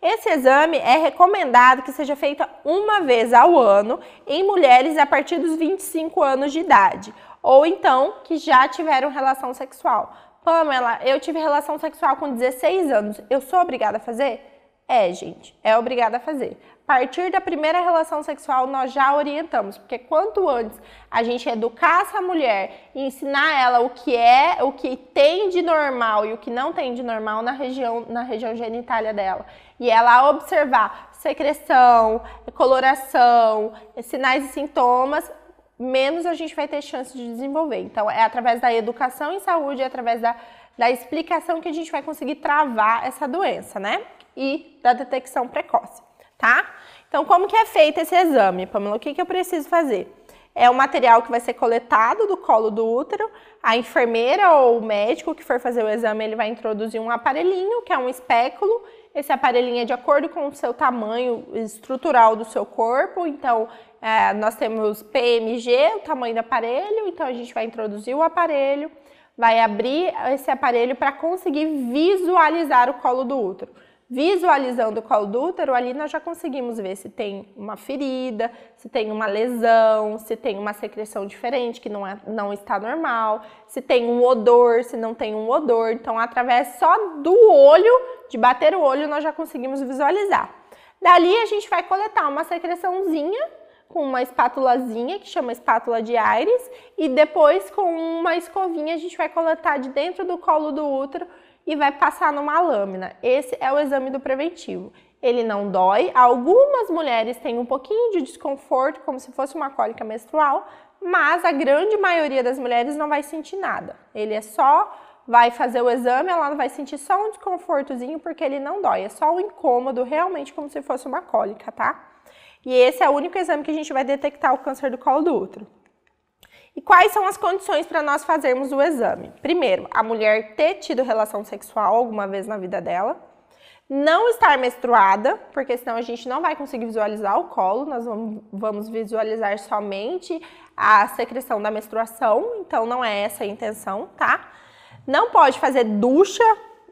Esse exame é recomendado que seja feito uma vez ao ano em mulheres a partir dos 25 anos de idade, ou então que já tiveram relação sexual. Pamela, eu tive relação sexual com 16 anos, eu sou obrigada a fazer? Gente, é obrigada a fazer. A partir da primeira relação sexual, nós já orientamos, porque quanto antes a gente educar essa mulher e ensinar ela o que tem de normal e o que não tem de normal na região genitália dela, e ela observar secreção, coloração, sinais e sintomas, menos a gente vai ter chance de desenvolver. Então, é através da educação em saúde, é através da explicação que a gente vai conseguir travar essa doença, né? E da detecção precoce, tá? Então, como que é feito esse exame, Pamela? O que eu preciso fazer? É um material que vai ser coletado do colo do útero, a enfermeira ou o médico que for fazer o exame, ele vai introduzir um aparelhinho, que é um espéculo. Esse aparelhinho é de acordo com o seu tamanho estrutural do seu corpo, então nós temos PMG, o tamanho do aparelho, então a gente vai introduzir o aparelho, vai abrir esse aparelho para conseguir visualizar o colo do útero. Visualizando o colo do útero, ali nós já conseguimos ver se tem uma ferida, se tem uma lesão, se tem uma secreção diferente que não está normal, se tem um odor, se não tem um odor. Então, através só do olho, de bater o olho, nós já conseguimos visualizar. Dali, a gente vai coletar uma secreçãozinha com uma espátulazinha, que chama espátula de Aires, e depois com uma escovinha a gente vai coletar de dentro do colo do útero e vai passar numa lâmina. Esse é o exame do preventivo. Ele não dói, algumas mulheres têm um pouquinho de desconforto, como se fosse uma cólica menstrual, mas a grande maioria das mulheres não vai sentir nada. Ele vai fazer o exame, ela vai sentir só um desconfortozinho, porque ele não dói, é só um incômodo, realmente como se fosse uma cólica, tá? E esse é o único exame que a gente vai detectar o câncer do colo do útero. E quais são as condições para nós fazermos o exame? Primeiro, a mulher ter tido relação sexual alguma vez na vida dela, não estar menstruada, porque senão a gente não vai conseguir visualizar o colo, nós vamos visualizar somente a secreção da menstruação, então não é essa a intenção, tá? Não pode fazer ducha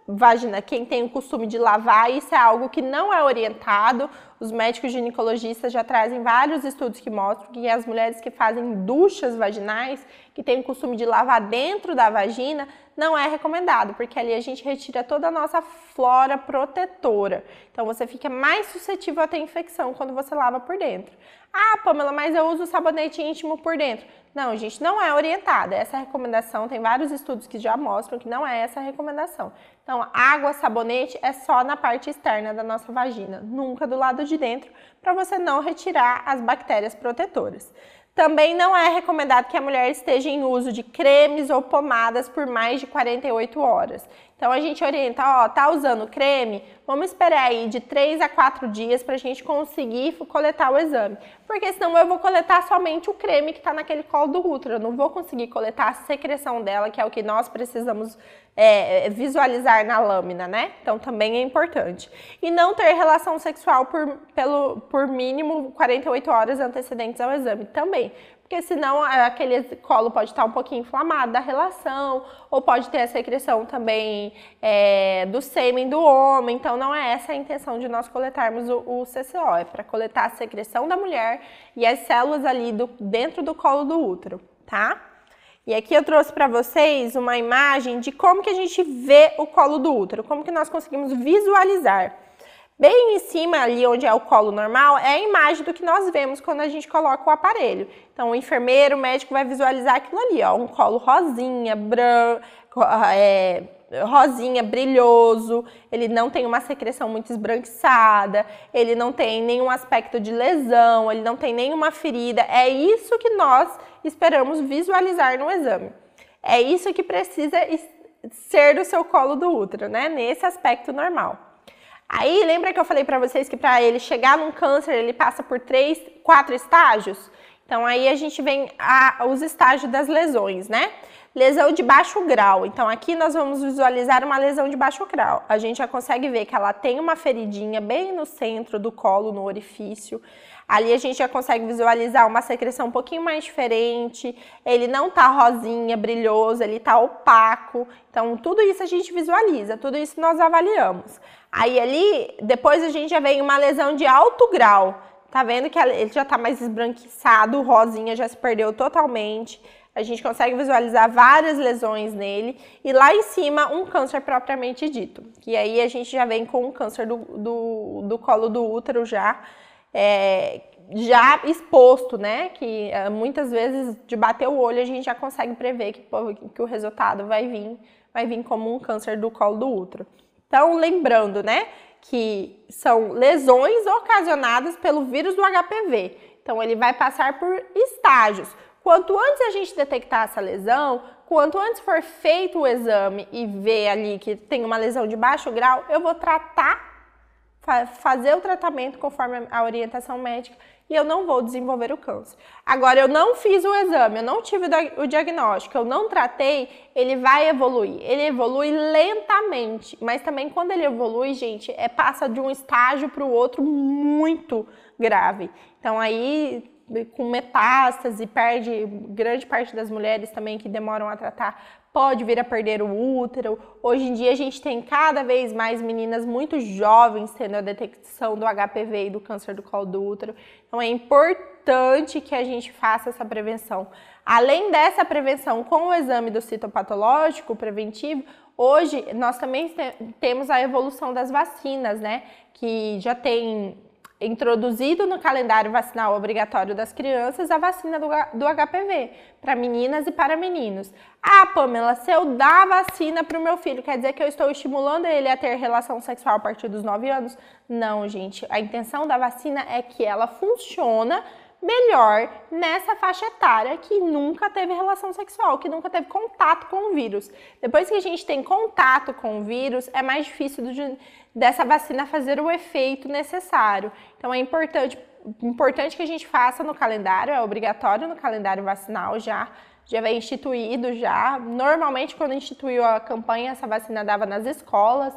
vagina, quem tem o costume de lavar, isso é algo que não é orientado. Os médicos ginecologistas já trazem vários estudos que mostram que as mulheres que fazem duchas vaginais, que têm o costume de lavar dentro da vagina, não é recomendado, porque ali a gente retira toda a nossa flora protetora. Então, você fica mais suscetível a ter infecção quando você lava por dentro. Ah, Pamela, mas eu uso sabonete íntimo por dentro. Não, gente, não é orientada. Essa recomendação, tem vários estudos que já mostram que não é essa a recomendação. Então, água, sabonete é só na parte externa da nossa vagina, nunca do lado de dentro, para você não retirar as bactérias protetoras. Também não é recomendado que a mulher esteja em uso de cremes ou pomadas por mais de 48 horas. Então a gente orienta, ó, tá usando creme? Vamos esperar aí de 3 a 4 dias pra gente conseguir coletar o exame. Porque senão eu vou coletar somente o creme que tá naquele colo do útero. Eu não vou conseguir coletar a secreção dela, que é o que nós precisamos visualizar na lâmina, né? Então também é importante. E não ter relação sexual por mínimo 48 horas antecedentes ao exame também. Porque senão aquele colo pode estar um pouquinho inflamado da relação, ou pode ter a secreção também do sêmen do homem. Então não é essa a intenção de nós coletarmos o CCO, é para coletar a secreção da mulher e as células ali dentro do colo do útero, tá? E aqui eu trouxe para vocês uma imagem de como que a gente vê o colo do útero, como que nós conseguimos visualizar. Bem em cima ali onde é o colo normal, é a imagem do que nós vemos quando a gente coloca o aparelho. Então o enfermeiro, o médico vai visualizar aquilo ali, ó, um colo rosinha, branco, rosinha, brilhoso, ele não tem uma secreção muito esbranquiçada, ele não tem nenhum aspecto de lesão, ele não tem nenhuma ferida. É isso que nós esperamos visualizar no exame. É isso que precisa ser do seu colo do útero, né? Nesse aspecto normal. Aí, lembra que eu falei para vocês que para ele chegar num câncer, ele passa por 4 estágios? Então, aí a gente vem os estágios das lesões, né? Lesão de baixo grau. Então, aqui nós vamos visualizar uma lesão de baixo grau. A gente já consegue ver que ela tem uma feridinha bem no centro do colo, no orifício. Ali a gente já consegue visualizar uma secreção um pouquinho mais diferente. Ele não tá rosinha, brilhoso, ele tá opaco. Então, tudo isso a gente visualiza, tudo isso nós avaliamos. Aí ali, depois a gente já vem uma lesão de alto grau. Tá vendo que ele já tá mais esbranquiçado, o rosinha já se perdeu totalmente. A gente consegue visualizar várias lesões nele. E lá em cima, um câncer propriamente dito. E aí a gente já vem com um câncer do colo do útero já exposto, né? Que muitas vezes, de bater o olho, a gente já consegue prever que o resultado vai vir como um câncer do colo do útero. Então, lembrando, né, que são lesões ocasionadas pelo vírus do HPV. Então, ele vai passar por estágios. Quanto antes a gente detectar essa lesão, quanto antes for feito o exame e ver ali que tem uma lesão de baixo grau, eu vou fazer o tratamento conforme a orientação médica e eu não vou desenvolver o câncer. Agora, eu não fiz o exame, eu não tive o diagnóstico, eu não tratei, ele vai evoluir. Ele evolui lentamente, mas também quando ele evolui, gente, passa de um estágio para o outro muito grave. Então, aí, com metástase, perde grande parte das mulheres também que demoram a tratar, pode vir a perder o útero. Hoje em dia a gente tem cada vez mais meninas muito jovens tendo a detecção do HPV e do câncer do colo do útero. Então é importante que a gente faça essa prevenção. Além dessa prevenção com o exame do citopatológico preventivo, hoje nós também temos a evolução das vacinas, né? Que já tem introduzido no calendário vacinal obrigatório das crianças a vacina do HPV, para meninas e para meninos. Ah, Pamela, se eu dar a vacina para o meu filho, quer dizer que eu estou estimulando ele a ter relação sexual a partir dos 9 anos? Não, gente. A intenção da vacina é que ela funciona melhor nessa faixa etária que nunca teve relação sexual, que nunca teve contato com o vírus. Depois que a gente tem contato com o vírus, é mais difícil dessa vacina fazer o efeito necessário. Então é importante que a gente faça no calendário, é obrigatório no calendário vacinal já vem instituído já. Normalmente quando instituiu a campanha, essa vacina dava nas escolas,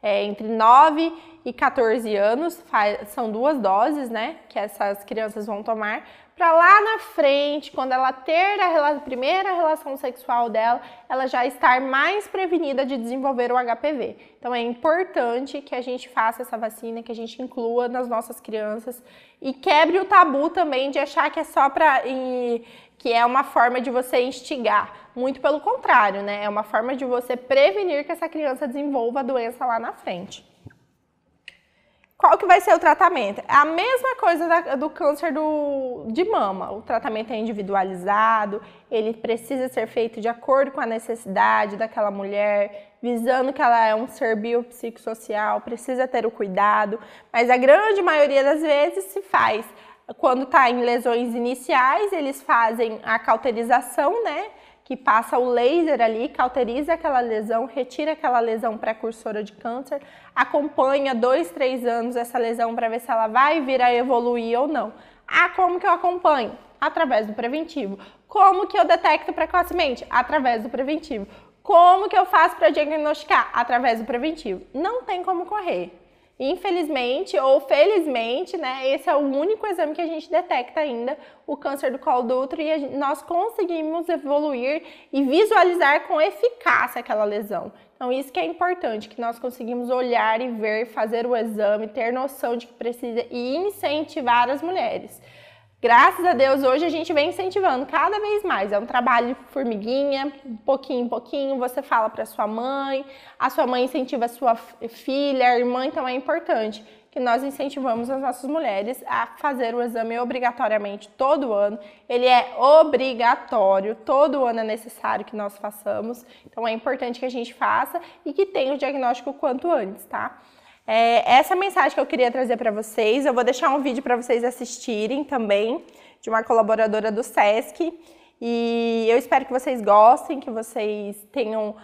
entre 9 e 14 anos, são 2 doses, né, que essas crianças vão tomar, para lá na frente, quando ela ter a primeira relação sexual dela, ela já estar mais prevenida de desenvolver o HPV. Então é importante que a gente faça essa vacina, que a gente inclua nas nossas crianças e quebre o tabu também de achar que é só que é uma forma de você instigar. Muito pelo contrário, né? É uma forma de você prevenir que essa criança desenvolva a doença lá na frente. Qual que vai ser o tratamento? É a mesma coisa do câncer de mama. O tratamento é individualizado, ele precisa ser feito de acordo com a necessidade daquela mulher, visando que ela é um ser biopsicossocial, precisa ter o cuidado, mas a grande maioria das vezes se faz. Quando está em lesões iniciais, eles fazem a cauterização, né? que passa o laser ali, cauteriza aquela lesão, retira aquela lesão precursora de câncer, acompanha 2, 3 anos essa lesão para ver se ela vai vir a evoluir ou não. Ah, como que eu acompanho? Através do preventivo. Como que eu detecto precocemente? Através do preventivo. Como que eu faço para diagnosticar? Através do preventivo. Não tem como correr. Infelizmente ou felizmente, né, esse é o único exame que a gente detecta ainda o câncer do colo do útero e nós conseguimos evoluir e visualizar com eficácia aquela lesão. Então isso que é importante, que nós conseguimos olhar e ver, fazer o exame, ter noção de que precisa e incentivar as mulheres. Graças a Deus, hoje a gente vem incentivando cada vez mais. É um trabalho de formiguinha, pouquinho em pouquinho. Você fala para sua mãe, a sua mãe incentiva a sua filha, a irmã. Então é importante que nós incentivamos as nossas mulheres a fazer o exame obrigatoriamente todo ano. Ele é obrigatório, todo ano é necessário que nós façamos. Então é importante que a gente faça e que tenha o diagnóstico o quanto antes, tá? Essa mensagem que eu queria trazer para vocês, eu vou deixar um vídeo para vocês assistirem também, de uma colaboradora do SESC, e eu espero que vocês gostem, que vocês tenham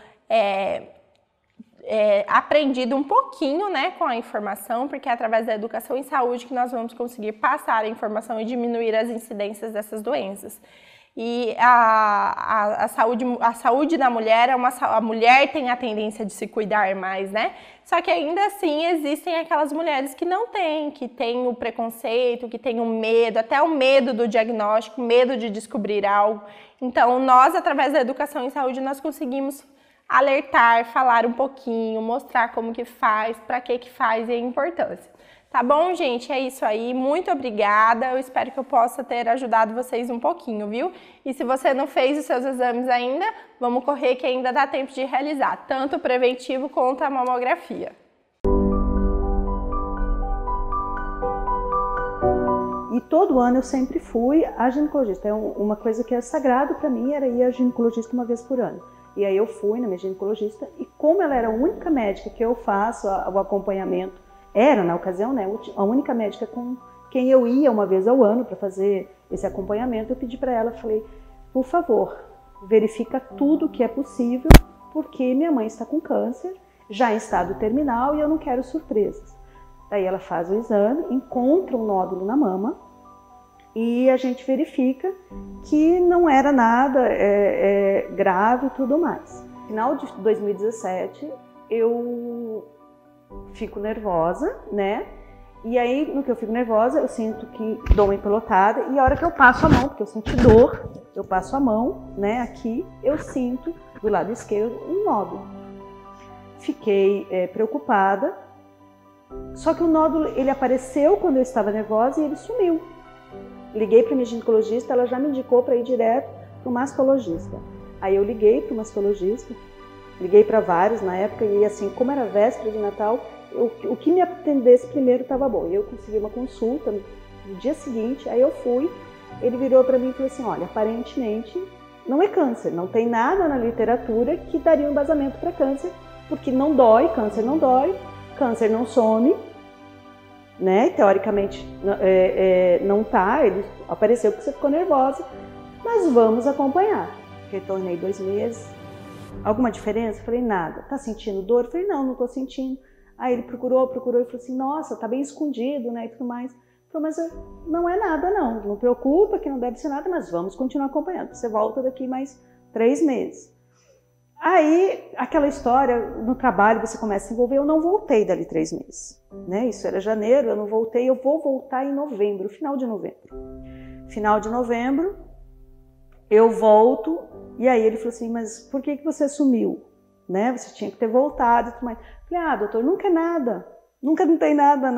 aprendido um pouquinho, né, com a informação, porque é através da educação em saúde que nós vamos conseguir passar a informação e diminuir as incidências dessas doenças. E a saúde da mulher, a mulher tem a tendência de se cuidar mais, né? Só que ainda assim existem aquelas mulheres que não têm, que têm o preconceito, que têm o medo, até o medo do diagnóstico, medo de descobrir algo. Então nós, através da educação em saúde, nós conseguimos alertar, falar um pouquinho, mostrar como que faz, para que faz e a importância. Tá bom, gente? É isso aí. Muito obrigada. Eu espero que eu possa ter ajudado vocês um pouquinho, viu? E se você não fez os seus exames ainda, vamos correr que ainda dá tempo de realizar, tanto o preventivo quanto a mamografia. E todo ano eu sempre fui a ginecologista. É uma coisa que é sagrado para mim, era ir a ginecologista uma vez por ano. E aí eu fui na minha ginecologista e como ela era a única médica que eu faço o acompanhamento, era, na ocasião, né, a única médica com quem eu ia uma vez ao ano para fazer esse acompanhamento, eu pedi para ela, falei, por favor, verifica tudo que é possível, porque minha mãe está com câncer, já em estado terminal e eu não quero surpresas. Daí ela faz o exame, encontra um nódulo na mama e a gente verifica que não era nada grave e tudo mais. No final de 2017, eu fico nervosa, né? E aí, no que eu fico nervosa, eu sinto que dou uma empelotada e a hora que eu passo a mão, porque eu senti dor, eu passo a mão, né, aqui, eu sinto do lado esquerdo um nódulo. Fiquei preocupada, só que o nódulo, ele apareceu quando eu estava nervosa e ele sumiu. Liguei para minha ginecologista, ela já me indicou para ir direto para o mastologista. Aí eu liguei para o mastologista, liguei para vários na época e assim, como era véspera de Natal, o que me atendesse primeiro estava bom. E eu consegui uma consulta no dia seguinte, aí eu fui, ele virou para mim e falou assim, olha, aparentemente não é câncer, não tem nada na literatura que daria um embasamento para câncer, porque não dói, câncer não some, né? Teoricamente não tá, ele apareceu porque você ficou nervosa, mas vamos acompanhar. Retornei 2 meses. Alguma diferença? Falei, nada. Tá sentindo dor? Falei, não, não tô sentindo. Aí ele procurou e falou assim, nossa, tá bem escondido, né, e tudo mais. Falei, mas não é nada não preocupa que não deve ser nada, mas vamos continuar acompanhando. Você volta daqui mais 3 meses. Aí, aquela história, no trabalho você começa a se envolver, eu não voltei dali 3 meses. Né? Isso era janeiro, eu não voltei, eu vou voltar em novembro, final de novembro. Final de novembro, eu volto, e aí ele falou assim, mas por que você sumiu? Né? Você tinha que ter voltado e tudo mais. Falei, doutor, nunca é nada, nunca não tem nada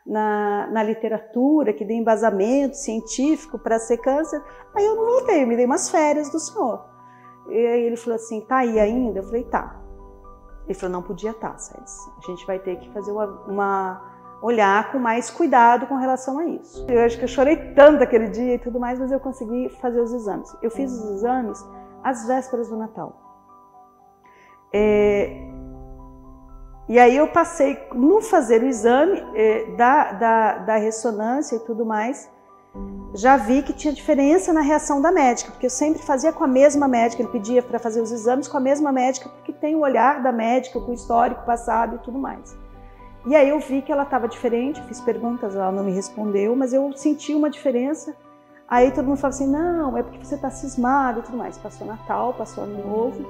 na literatura que dê embasamento científico para ser câncer. Aí eu não voltei, eu me dei umas férias do senhor. E aí ele falou assim, tá aí ainda? Eu falei, tá. Ele falou, não podia estar, Célis. A gente vai ter que fazer olhar com mais cuidado com relação a isso. Eu acho que eu chorei tanto aquele dia e tudo mais, mas eu consegui fazer os exames. Eu fiz os exames às vésperas do Natal. E aí eu passei, no fazer o exame da ressonância e tudo mais, já vi que tinha diferença na reação da médica, porque eu sempre fazia com a mesma médica, ele pedia para fazer os exames com a mesma médica, porque tem o olhar da médica, com o histórico passado e tudo mais. E aí eu vi que ela estava diferente, fiz perguntas, ela não me respondeu, mas eu senti uma diferença. Aí todo mundo fala assim, não, é porque você está cismado e tudo mais. Passou Natal, passou Ano Novo.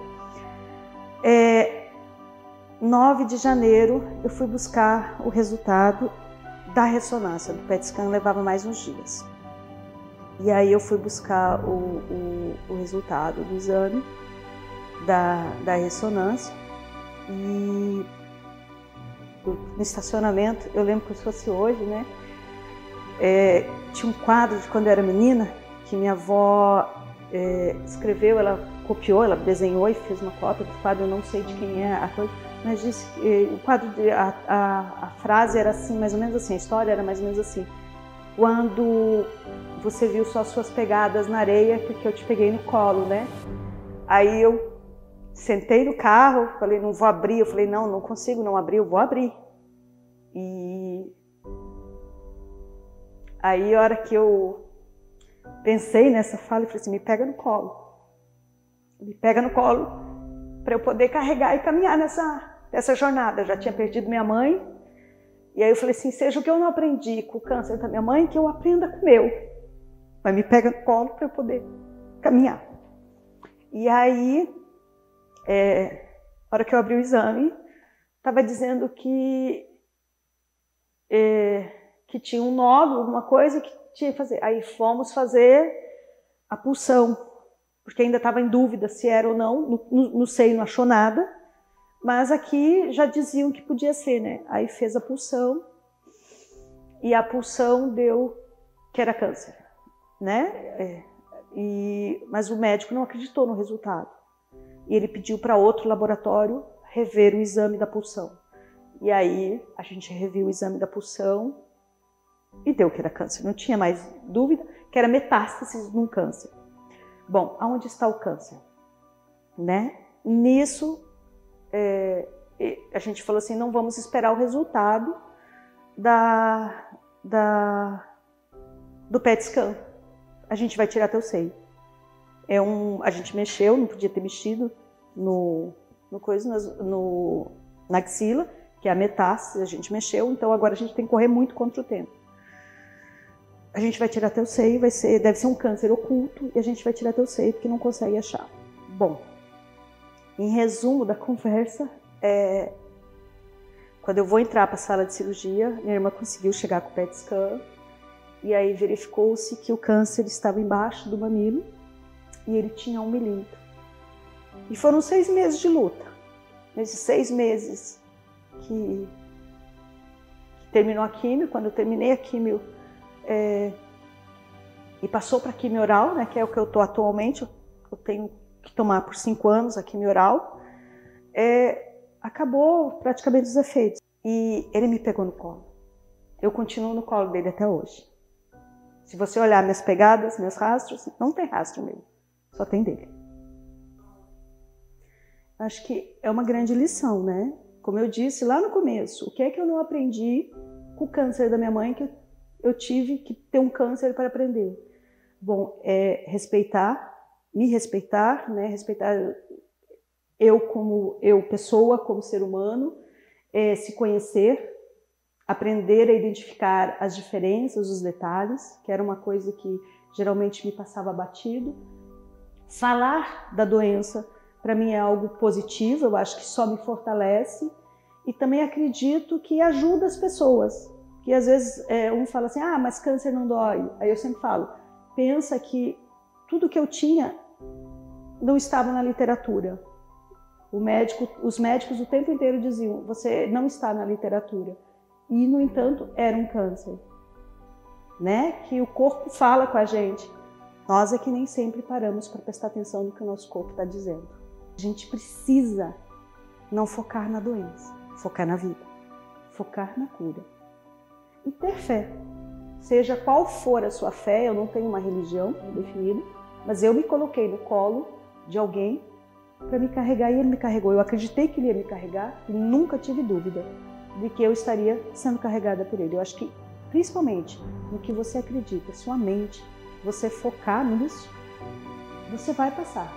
9 de janeiro eu fui buscar o resultado da ressonância, do PET scan levava mais uns dias. E aí eu fui buscar o resultado do exame da ressonância e no estacionamento, eu lembro como se fosse hoje, né? Tinha um quadro de quando eu era menina que minha avó escreveu, ela copiou, ela desenhou e fez uma cópia do quadro, eu não sei de quem é a coisa, mas disse o quadro, a frase era assim, mais ou menos assim, a história era mais ou menos assim: quando você viu só suas pegadas na areia, porque eu te peguei no colo, né? Aí eu sentei no carro, falei, não vou abrir, eu falei, não consigo não abrir, eu vou abrir. E aí a hora que eu pensei nessa fala, eu falei assim, me pega no colo para eu poder carregar e caminhar nessa jornada. Eu já tinha perdido minha mãe, e aí eu falei assim, seja o que eu não aprendi com o câncer da minha mãe, que eu aprenda com o meu. Mas me pega no colo para eu poder caminhar. E aí, a hora que eu abri o exame, estava dizendo que tinha um nódulo, alguma coisa que tinha que fazer. Aí fomos fazer a punção, porque ainda estava em dúvida se era ou não, no seio não achou nada, mas aqui já diziam que podia ser, né? Aí fez a punção, e a punção deu que era câncer, né? Mas o médico não acreditou no resultado, e ele pediu para outro laboratório rever o exame da punção. E aí a gente reviu o exame da punção e deu que era câncer. Não tinha mais dúvida que era metástases num câncer. Bom, aonde está o câncer? Né? Nisso, a gente falou assim, não vamos esperar o resultado do PET scan. A gente vai tirar teu seio. A gente mexeu, não podia ter mexido na axila, que é a metástase, a gente mexeu, então agora a gente tem que correr muito contra o tempo. A gente vai tirar teu seio, deve ser um câncer oculto, e a gente vai tirar teu seio porque não consegue achar. Bom, em resumo da conversa, quando eu vou entrar para a sala de cirurgia, minha irmã conseguiu chegar com o PET scan, e aí verificou-se que o câncer estava embaixo do mamilo, e ele tinha 1 milímetro. E foram 6 meses de luta. Nesses 6 meses que terminou a químio, quando eu terminei a químio e passou para a químio oral, né, que é o que eu estou atualmente, eu tenho que tomar por 5 anos a químio oral, acabou praticamente os efeitos. E ele me pegou no colo. Eu continuo no colo dele até hoje. Se você olhar minhas pegadas, meus rastros, não tem rastro meu, só tem dele. Acho que é uma grande lição, né? Como eu disse lá no começo, o que é que eu não aprendi com o câncer da minha mãe, que eu tive que ter um câncer para aprender? Bom, me respeitar, né? Respeitar eu como pessoa, como ser humano, se conhecer, aprender a identificar as diferenças, os detalhes, que era uma coisa que geralmente me passava batido. Falar da doença, para mim é algo positivo, eu acho que só me fortalece, e também acredito que ajuda as pessoas, que às vezes um fala assim, mas câncer não dói. Aí eu sempre falo, pensa que tudo que eu tinha não estava na literatura. Os médicos o tempo inteiro diziam, você não está na literatura. E, no entanto, era um câncer, né? Que o corpo fala com a gente. Nós é que nem sempre paramos para prestar atenção no que o nosso corpo está dizendo. A gente precisa não focar na doença, focar na vida, focar na cura. E ter fé. Seja qual for a sua fé, eu não tenho uma religião definida, mas eu me coloquei no colo de alguém para me carregar, e ele me carregou. Eu acreditei que ele ia me carregar e nunca tive dúvida de que eu estaria sendo carregada por ele. Eu acho que principalmente no que você acredita, sua mente, você focar nisso, você vai passar.